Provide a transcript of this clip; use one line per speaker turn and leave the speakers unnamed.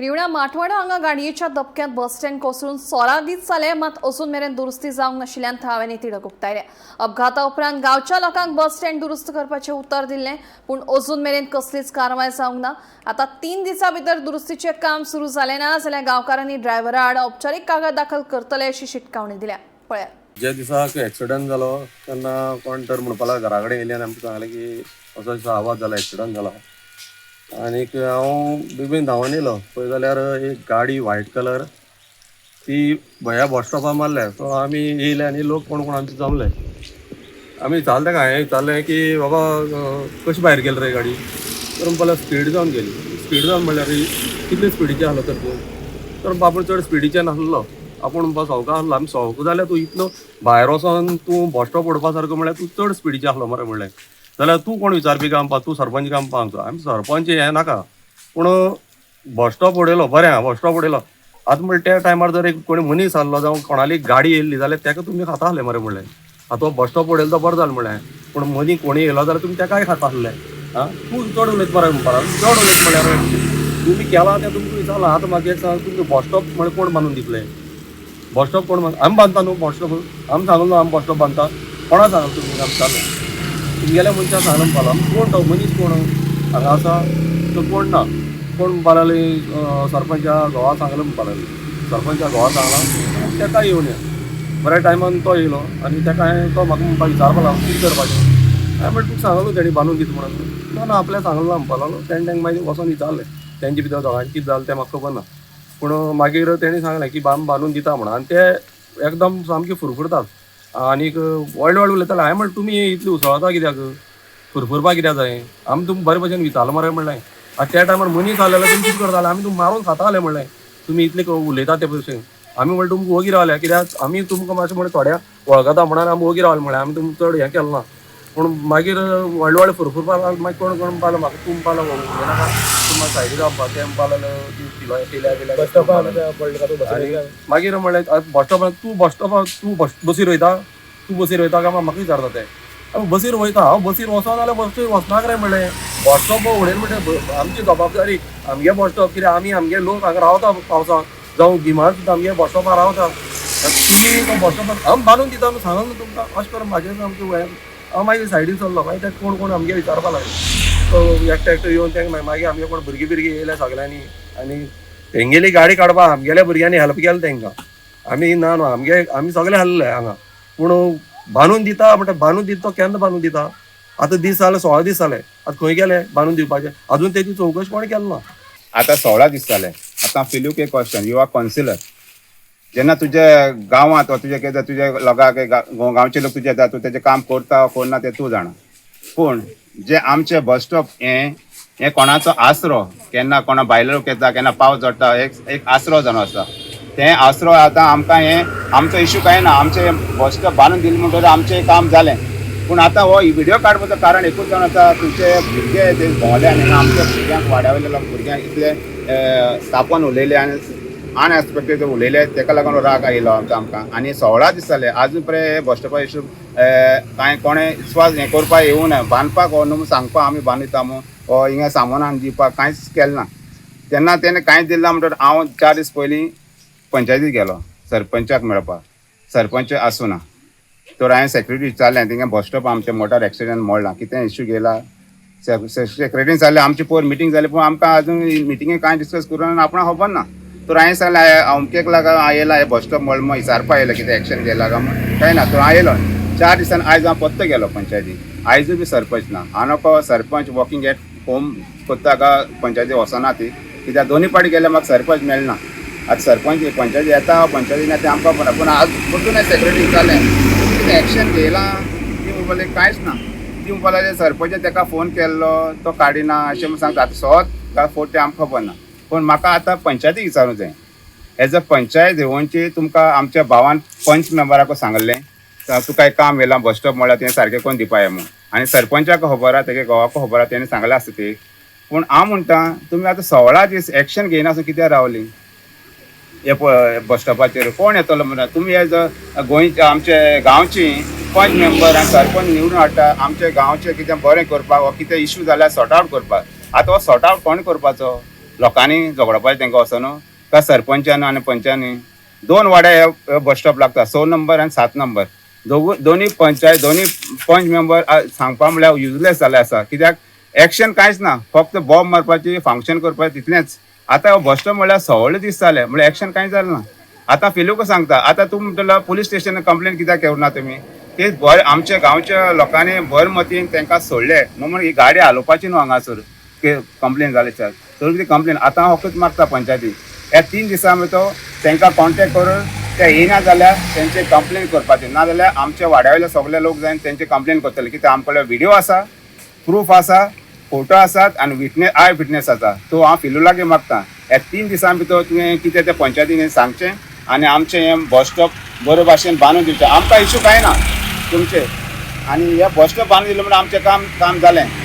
रिवणा माठवाडा हांगा गाडयेच्या धपक्यांत bus stand कोसळून 16 दीस जाले, मात अजून मेरेन दुरुस्ती जावंक नाशिल्ल्यान थळाव्यांनी तिडक उक्तायले। अपघाता उपरांत गांवच्या लोकांक बस स्टँड दुरुस्त करपाचें उतर दिल्लें, पूण अजून मेरेन कसलीच कारवाय जावंक ना। आता 3 दिसां भितर दुरुस्तीचें काम सुरू जालें ना जाल्यार गांवकारांनी ड्रायव्हरा आड औपचारीक कागाळ दाखल करतले अशी शिटकावणी दिल्या। पळया,
ज्या दिसाक एक्सिडंट जालो तेन्ना कोण तर म्हणपाक लागलो, घरा कडेन येयले आनी आमकां सांगलें की असो असो आवाज जाला, एक्सिडंट जाला। आनीक हांव बेगीन धांवन येयलो, पळय जाल्यार एक गाडी व्हायट कलर ती भया बस स्टॉपार मारल्या। सो आमी येयले आनी लोक कोण कोण आमचे जमले। आमी विचारलें ताका, हांवें विचारलें की बाबा कशी भायर गेली रे गाडी? तर म्हणपाक स्पीड जावन गेली। स्पीड जावन म्हणल्यार कितले स्पिडीचे आहलो तर तूं? तर बापूय चड स्पिडीचे नासलो। आपूण म्हणपा सवका आहलो, आमी सवका जाल्यार तूं इतलो भायर वचोन तूं बस स्टॉप उडपा सारको म्हणल्यार तूं चड स्पिडीचे आहलो मरे म्हणलें। जाल्यार तूं कोण विचारपी काम पा? तूं सरपंच काम पा आमचो। आमी सरपंच हें नाका, पूण बस स्टॉप उडयलो, बरें आहा बस स्टॉप उडयलो। आतां म्हणल्यार त्या टायमार जर एक कोणी मनीस आहलो जावं कोणाली गाडी येयल्ली जाल्यार तेका तुमी खाता आहले मरे म्हणलें। आतां तो बस स्टॉप उडयलो तो बरो जालो म्हणलें, पूण मदीं कोणी येयलो जाल्यार तुमी तेकाय खाता आहले। आं, तूं चड उलयता मरे म्हणपा लागलो। चड उलयता म्हणल्यार तुमी केलां तें तुमकां विचारलां। आतां म्हाका एक सांग, तुमकां बस स्टॉप म्हळ्यार कोण बांदून दितले? बस स्टॉप कोण आमी बांदता न्हू बस स्टॉप? आमी सांगलो न्हू आमी बस स्टॉप बांदता। कोणा सांगलो तुमी? आमी सांगलो तुमगेल्या मनशां सांगलो म्हणपाक लागलो। कोण तो मनीस कोण हांगा आसा तो कोण ना? कोण म्हणपा लागली सरपंचा घोवा सांगलो म्हणपा लागली। सरपंचा घोवा सांगला तेका येवन या। बऱ्या टायमान तो येयलो आनी तेका हांवें तो म्हाका म्हणपाक विचारपाक लागलो कितें करपाचें? हांवें म्हणलें तुका सांगलो तेणी बांदून दिता म्हणून। ना आपल्या सांगलो ना म्हणपाक लागलो। तेणें मागीर वचोन विचारलें तेंचे भितर दोगांयचें कितें जालें तें म्हाका खबर ना, पूण मागीर तेणी सांगलें की बांदून दिता म्हणून। आनी ते एकदम सामके फुरफुरतात आनीक व्हडले व्हडले उलयताले। हांवें म्हणलें तुमी इतली उसळता कित्याक? फुरफुरपा कित्याक जाय? आमी तुमकां बरे भशेन विचारलो मरे म्हणलें। आतां त्या टायमार मनीस आहले जाल्यार तुमी कितें करताले? आमी तुमकां मारून खाता आहले म्हणलें। तुमी इतले उलयता ते भशेन आमी म्हणलें तुमकां वगीर रावल्या, कित्याक आमी तुमकां मातशें म्हणलें थोड्या वळखता म्हणून आमी वगीर रावले म्हणलें। आमी तुमकां चड हें केलें ना, पूण मागीर व्हडले व्हडले फुरफुरपा लागले। मागीर कोण कोण म्हणपा लागलो म्हाका तूं म्हणपा लागलो नाका तुमकां सायडीक रावपा। तें म्हणपा लागलो पिल्या बस स्टॉपार मागीर म्हणलें बस स्टॉपार तूं बसीर वयता? तूं बसीर वयता काय म्हाका विचारता ते? बसीर वयता। हांव बसीर वचों जाल्यार बसीर वचनाक रे म्हणलें। बस स्टॉप उडयलें म्हणलें आमची जबाबदारी। आमगे बस स्टॉप कित्याक आमी आमगे लोक हांगा रावता पावसाक जावं गिमाळ्यात सुद्दां आमगे बस स्टॉपार रावता। तुमी तो बस स्टॉपार हांव बांदून दिता न्हू सांगलो न्हू तुमकां। अशें करून म्हाजें सामकें वयर हांव मागीर सायडीन सरलो। मागीर ते कोण कोण आमगे विचारपाक लागले। तो एकटे एकटो येवन तेंकां मागीर आमगे कोण भुरगीं येयले सगल्यांनी आनी तेंगेली गाडी काडपा आमगेल्या भुरग्यांनी हेल्प केलें तेंकां। आमी ना न्हू आमी सगळे आहले हांगा, पूण बांदून दिता म्हणटा बांदून दिता तो केन्ना बांदून दिता? आतां दीस जाले 16 दीस जाले, आतां खंय गेले बांदून दिवपाचे? अजून तेची चवकशी कोण केली ना।
आता 16 दीस जाले। आतां फिलूक एक क्वेश्चन, यू आर कावन्सिलर। जेन्ना तुजे गांवांत वा तुजे कितें तुजे लोकांक गांवचे लोक तुजे येता, तूं तेजें काम करता कोन्ना तें तूं जाणा। पूण जे आमचे बस स्टॉप हें कोणाचो आसरो, केन्ना कोणा भायलो लोक येता, केन्ना पावस झडटा, एक आसरो जावन आसा। तें आसरो आतां आमकां हें आमचो इश्यू कांय ना। आमचे बस स्टॉप बांदून दिले म्हणटकीर आमचें काम जालें। पूण आतां हो व्हिडिओ काडपाचो कारण एकूच जावन आसा, तुमचे भुरगे ते भोंवले आनी आमच्या भुरग्यांक वाड्या वयल्या भुरग्यांक इतले तापोवन उलयले आनी अनएक्सपेक्टेड उलयले, तेका लागून राग आयलो आमकां। आनी 16 दीस जाले आजून पर्यंत बस स्टॉपा इश्यू कांय कोणें विस्वास हें करपाक येवं ना। बांदपाक हो न्हू सांगपा आमी बांदिता म्हूण हो हिंगा सामान हाडून दिवपाक कांयच केलें ना। तेन्ना तेणें कांयच दिलें ना म्हणटकीर हांव 4 दीस पयलीं पंचायतीक गेलो सरपंचाक मेळपाक। सरपंच आसूं ना। तर हांवें सेक्रेटरी विचारलें थिंगा बस स्टॉप आमचें मोटार एक्सिडेंट मोडला, कितें इश्यू गेला? सेक्रेटरीन सांगलें आमची पयर मिटींग जाली, पूण आमकां आजून मिटिंगेक कांय डिस्कस करूं ना, आपणाक खबर ना। तर हांवें सांगलें अमकेक लागून आयला हे बस स्टॉप मोडलो म्हूण विचारपा आयलो कितें एक्शन गेला काय म्हूण। कांय ना। तर आयलो 4 दिसान आयज हांव परतो गेलो पंचायतीक। आयजूय बी सरपंच ना। हांव नको सरपंच वॉकिंग एट होम कोत्ता काय पंचायती वचना ती, कित्याक दोनी पाटी गेल्यार म्हाका सरपंच मेळना। आतां सरपंच पंचायती येता पंचायतीन येता आमकां खबर ना। पूण आज परतून सेक्रेटरी विचारलें कितें एक्शन घेयलां? ती म्हणपाक कांयच ना। ती म्हणपाक लागली सरपंच तेका फोन केल्लो तो काडिना अशें म्हूण सांगता। आतां सोत काय फोट तें आमकां खबर ना। पूण म्हाका आतां पंचायतीक विचारूंक जाय, एज अ पंचायत येवनची तुमकां आमच्या भावान पंच मेंबराक सांगलें तुका एक काम येयलां बस स्टॉप म्हणल्यार तें सारकें कोन्न दिवपाक म्हूण। आनी सरपंचाक खबर आहा, तेगे घोवाक खबर आहा, तेणें सांगलें आसता ती। पूण हांव म्हणटा तुमी आतां 16 दीस एक्शन घेयनासतना कित्याक रावलीं? हे बस स्टॉपाचेर कोण येतलो म्हणटा? तुमी एज अ गोंयचे आमचे गांवची पंच मेंबर आनी सरपंच निवडून हाडटा आमचे गांवचें कितें बरें करपाक वा कितें इश्यू जाल्यार सॉर्ट आवट करपाक। आतां हो सॉर्ट आवट कोण करपाचो? लोकांनी झगडपाचें तांकां वचोन का सरपंचान आनी पंचांनी 2 वाड्या बस स्टॉप लागता 6 नंबर आनी 7 नंबर दोन्ही पंचायत दोन्ही पंच मेंबर सांगपा म्हळ्यार युजलेस जाले आसा कित्याक एक्शन कांयच ना फक्त बॉम्ब मारपाची फंक्शन करपाचें तितलेंच आतां बस स्टॉप म्हळ्यार सवळे दीस जाले म्हळ्यार एक्शन कांय जालें ना आतां फेलूक सांगता आतां तूं म्हणटलो पुलीस स्टेशन कंप्लेन कित्याक केवना तुमी ते भर आमच्या गांवच्या लोकांनी भर मतीन तांकां सोडले म्हणून ही गाडी हालोवपाची न्हू हांगासर कंप्लेन जाले सर तर ती कंप्लेन आतां हांव वखद मारता पंचायतीक ह्या 3 दिसां भितर तांकां कॉन्टेक्ट करून ते येना जाल्यार तेंचे कंप्लेन करपाचें ना जाल्यार आमच्या वाड्यावयले सगळे लोक जावन तेंचे कंप्लेन करतले कित्याक आमचे कडेन व्हिडिओ आसा प्रूफ आसा फोटो आसात आनी आय विटनेस आसा तो हांव फिलुलागे मागता ह्या 3 दिसां भितर तुवें कितें तें पंचायतीन सांगचें आनी आमचें हें बस स्टॉप बरे भाशेन बांदून दिवचें आमकां इश्यू कांय ना तुमचे आनी हे बस स्टॉप बांदून दिलो म्हणून आमचें काम जालें